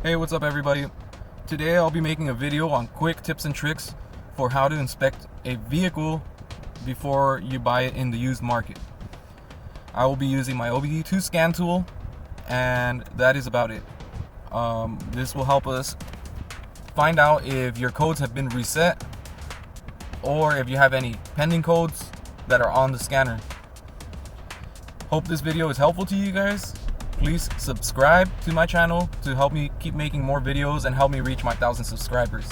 Hey, what's up everybody? Today I'll be making a video on quick tips and tricks for how to inspect a vehicle before you buy it in the used market. I will be using my OBD2 scan tool, and that is about it. This will help us find out if your codes have been reset or if you have any pending codes that are on the scanner. Hope this video is helpful to you guys. Please subscribe to my channel to help me keep making more videos and help me reach my 1,000 subscribers.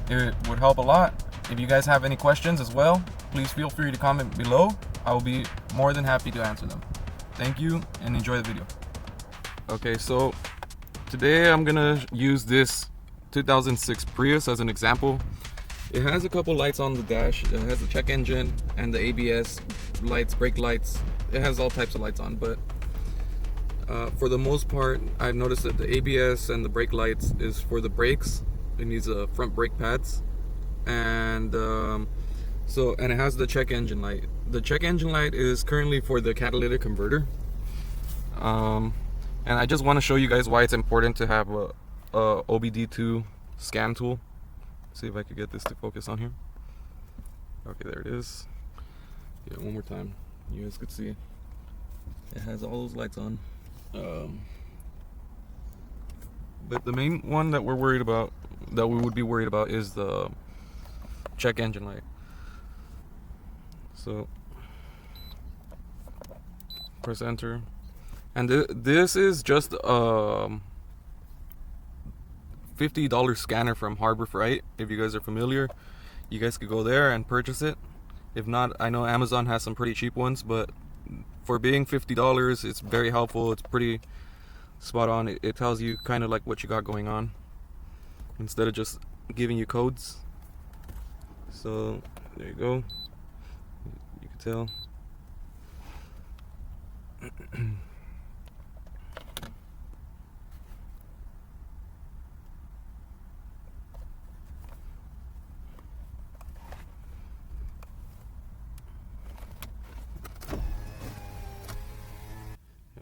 It would help a lot. If you guys have any questions as well, please feel free to comment below. I will be more than happy to answer them. Thank you and enjoy the video. Okay, so today I'm gonna use this 2006 Prius as an example. It has a couple lights on the dash. It has the check engine and the ABS lights, brake lights. It has all types of lights on, but for the most part, I've noticed that the ABS and the brake lights is for the brakes. It needs front brake pads, and and it has the check engine light. The check engine light is currently for the catalytic converter, and I just want to show you guys why it's important to have a OBD2 scan tool. See if I could get this to focus on here. Okay, there it is. Yeah, one more time. You guys could see it has all those lights on. But the main one that we're worried about, that we would be worried about, is the check engine light. So press enter, and this is just a $50 scanner from Harbor Freight. If you guys are familiar, you guys could go there and purchase it. If not, I know Amazon has some pretty cheap ones, but for being $50, it's very helpful. It's pretty spot on. It tells you kind of like what you got going on instead of just giving you codes. So there you go. You can tell.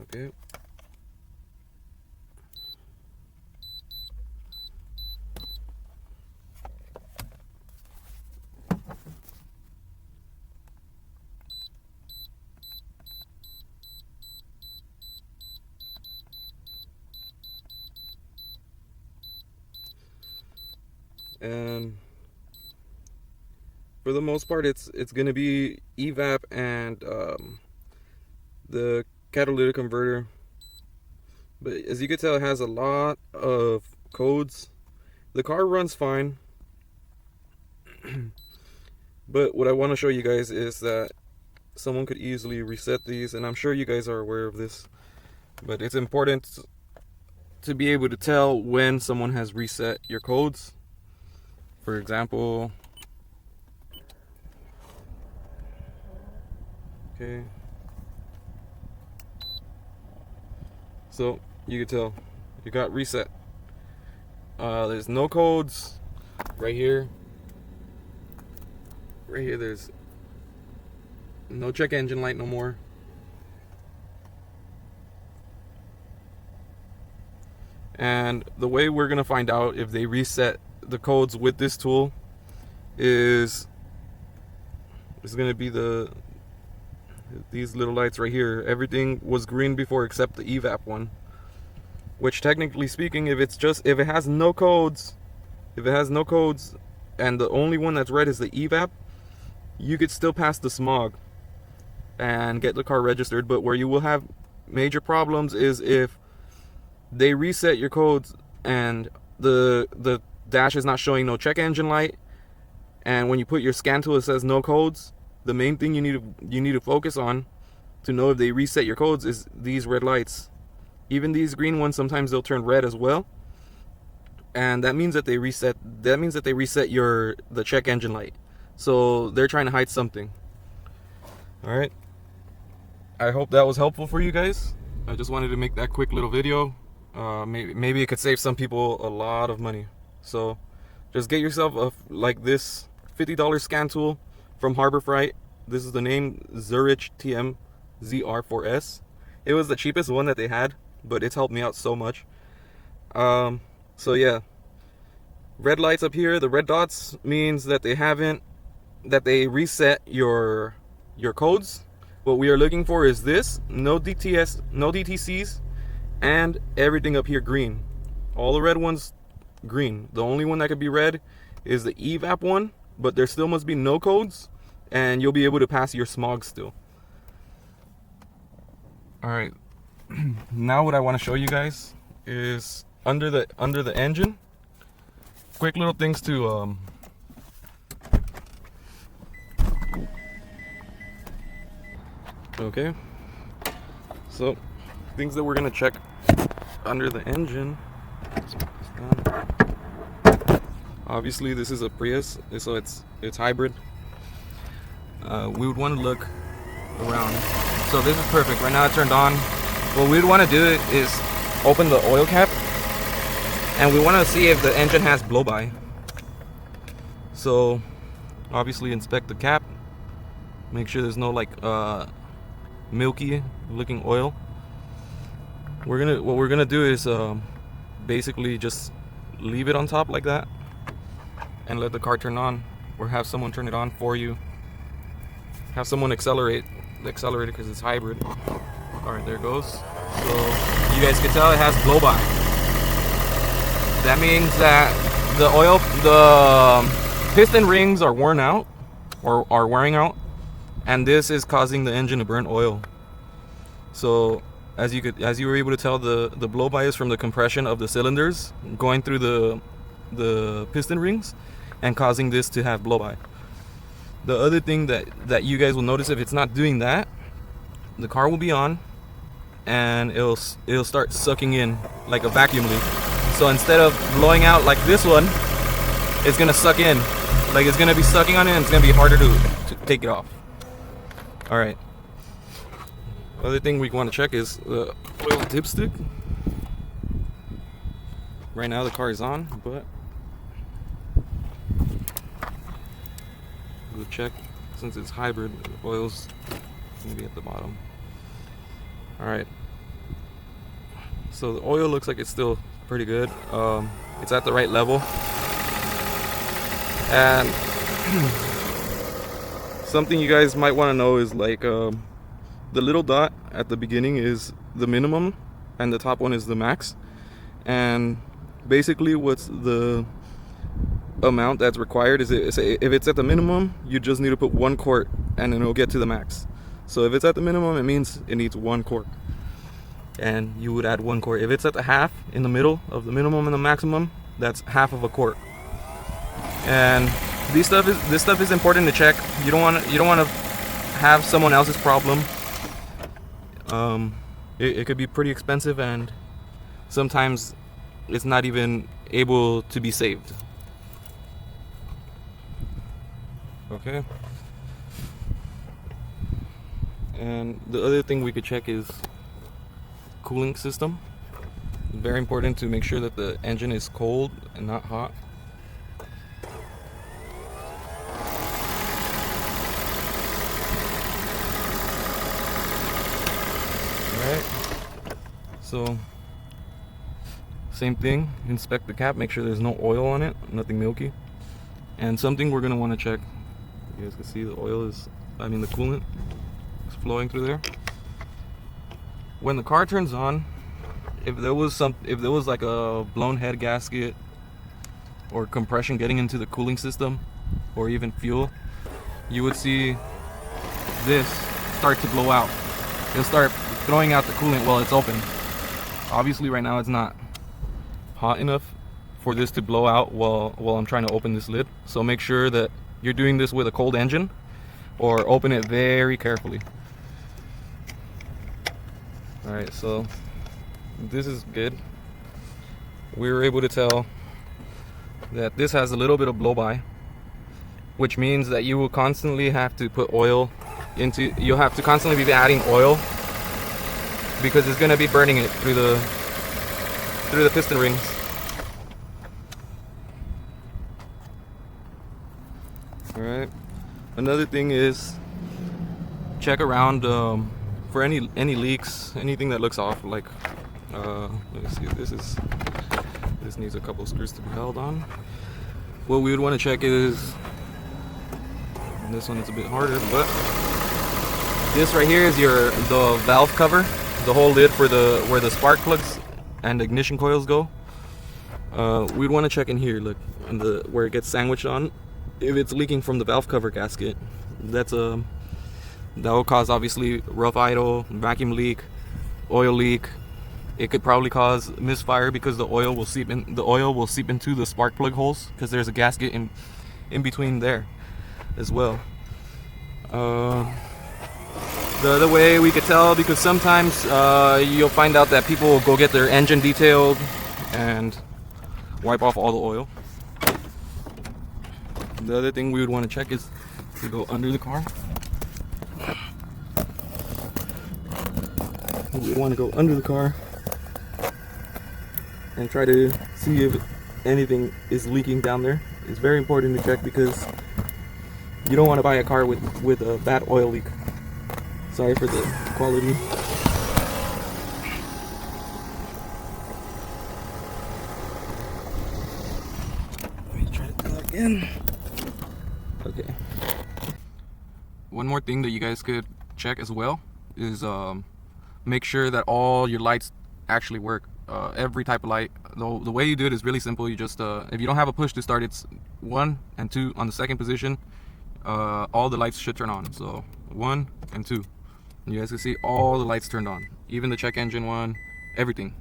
Okay. And for the most part, it's going to be evap and the catalytic converter. But as you can tell, it has a lot of codes. The car runs fine. But what I want to show you guys is that someone could easily reset these, and I'm sure you guys are aware of this, but it's important to be able to tell when someone has reset your codes. For example, okay, so you can tell you got reset. There's no codes right here. Right here, there's no check engine light no more. And the way we're gonna find out if they reset the codes with this tool is gonna be these little lights right here. Everything was green before except the evap one, which technically speaking, if it has no codes, and the only one that's red is the evap, you could still pass the smog and get the car registered. But where you will have major problems is if they reset your codes and the dash is not showing no check engine light, and when you put your scan tool it says no codes. The main thing you need to focus on to know if they reset your codes is these red lights. Even these green ones, sometimes they'll turn red as well, and that means that they reset the check engine light. So they're trying to hide something. All right, I hope that was helpful for you guys. I just wanted to make that quick little video. Maybe it could save some people a lot of money. So just get yourself like this $50 scan tool from Harbor Freight. This is the name Zurich TM ZR4S. It was the cheapest one that they had, but it's helped me out so much. So yeah, red lights up here, the red dots means that they reset your codes. What we are looking for is this: no DTS, no DTCs, and everything up here green. All the red ones green. The only one that could be red is the evap one, but there still must be no codes, and you'll be able to pass your smog still. All right, now what I want to show you guys is under the engine. Quick little things to okay, so things that we're gonna check under the engine. Obviously this is a Prius, so it's hybrid. We would want to look around. So this is perfect. Right now it turned on. What we'd want to do is open the oil cap, and we want to see if the engine has blow-by. So obviously inspect the cap, make sure there's no like milky looking oil. What we're gonna do is basically just leave it on top like that and let the car turn on, or have someone turn it on for you. Have someone accelerate the accelerator because it's hybrid. Alright, there it goes. So you guys can tell it has blow-by. That means that the piston rings are worn out, or are wearing out, and this is causing the engine to burn oil. So as you were able to tell, the blow-by is from the compression of the cylinders going through the piston rings and causing this to have blow-by. The other thing that you guys will notice, if it's not doing that, the car will be on and it'll start sucking in like a vacuum leak. So instead of blowing out like this one, it's gonna suck in, like it's gonna be sucking on it, and it's gonna be harder to take it off. All right. Other thing we want to check is the oil dipstick. Right now the car is on, but we'll check, since it's hybrid, the oil's gonna be at the bottom. All right. So the oil looks like it's still pretty good. It's at the right level. And something you guys might want to know is like the little dot at the beginning is the minimum and the top one is the max. And basically what's the amount that's required is if it's at the minimum, you just need to put 1 quart and then it'll get to the max. So if it's at the minimum, it means it needs 1 quart, and you would add 1 quart. If it's at the half, in the middle of the minimum and the maximum, that's half of a quart. And this stuff is important to check. You don't want to have someone else's problem. It could be pretty expensive, and sometimes it's not even able to be saved. Okay. And the other thing we could check is cooling system. It's very important to make sure that the engine is cold and not hot. Alright, so same thing, inspect the cap, make sure there's no oil on it, nothing milky. And something we're going to want to check, you guys can see the oil is, the coolant is flowing through there. When the car turns on, if there was like a blown head gasket or compression getting into the cooling system or even fuel, you would see this start to blow out. It'll start throwing out the coolant while it's open. Obviously right now it's not hot enough for this to blow out while I'm trying to open this lid. So make sure that you're doing this with a cold engine, or open it very carefully. Alright, so this is good. We were able to tell that this has a little bit of blow-by, which means that you will constantly have to put oil into, you'll have to constantly be adding oil, because it's going to be burning it through the piston rings. Alright, another thing is check around for any leaks, anything that looks off. Like let me see, this This needs a couple screws to be held on. What we would want to check is, and this one is a bit harder, but this right here is the valve cover, the whole lid for where the spark plugs and ignition coils go. We'd want to check in here, look, in where it gets sandwiched on. If it's leaking from the valve cover gasket, that will cause obviously rough idle, vacuum leak, oil leak. It could probably cause misfire because the oil will seep into the spark plug holes because there's a gasket in between there as well. The other way we could tell, because sometimes you'll find out that people will go get their engine detailed and wipe off all the oil. The other thing we would want to check is to go under the car. We want to go under the car and try to see if anything is leaking down there. It's very important to check because you don't want to buy a car with a bad oil leak. Sorry for the quality. Let me try to do that again. Okay. One more thing that you guys could check as well is make sure that all your lights actually work. Every type of light. The way you do it is really simple. You just if you don't have a push to start, it's 1 and 2 on the second position. All the lights should turn on. So 1 and 2. You guys can see all the lights turned on, even the check engine one, everything.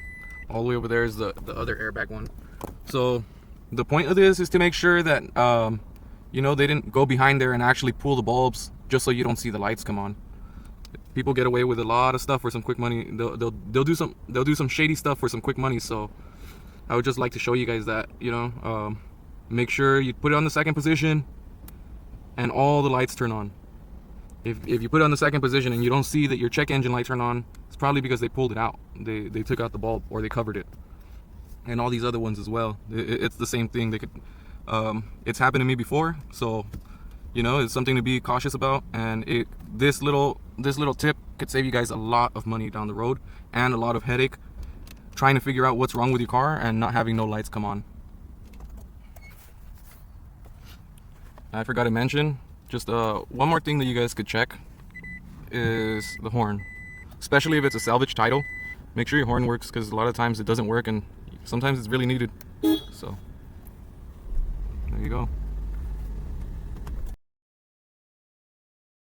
All the way over there is the other airbag one. So the point of this is to make sure that you know, they didn't go behind there and actually pull the bulbs just so you don't see the lights come on. People get away with a lot of stuff for some quick money. They'll do some shady stuff for some quick money. So I would just like to show you guys that, you know, make sure you put it on the second position and all the lights turn on. If you put it on the second position and you don't see that your check engine light turned on, it's probably because they pulled it out. They took out the bulb or they covered it. And all these other ones as well. It's the same thing. They could. It's happened to me before, so you know, it's something to be cautious about. And this little tip could save you guys a lot of money down the road and a lot of headache trying to figure out what's wrong with your car and not having no lights come on. I forgot to mention, just one more thing that you guys could check is the horn, especially if it's a salvage title. Make sure your horn works, because a lot of times it doesn't work and sometimes it's really needed. So there you go.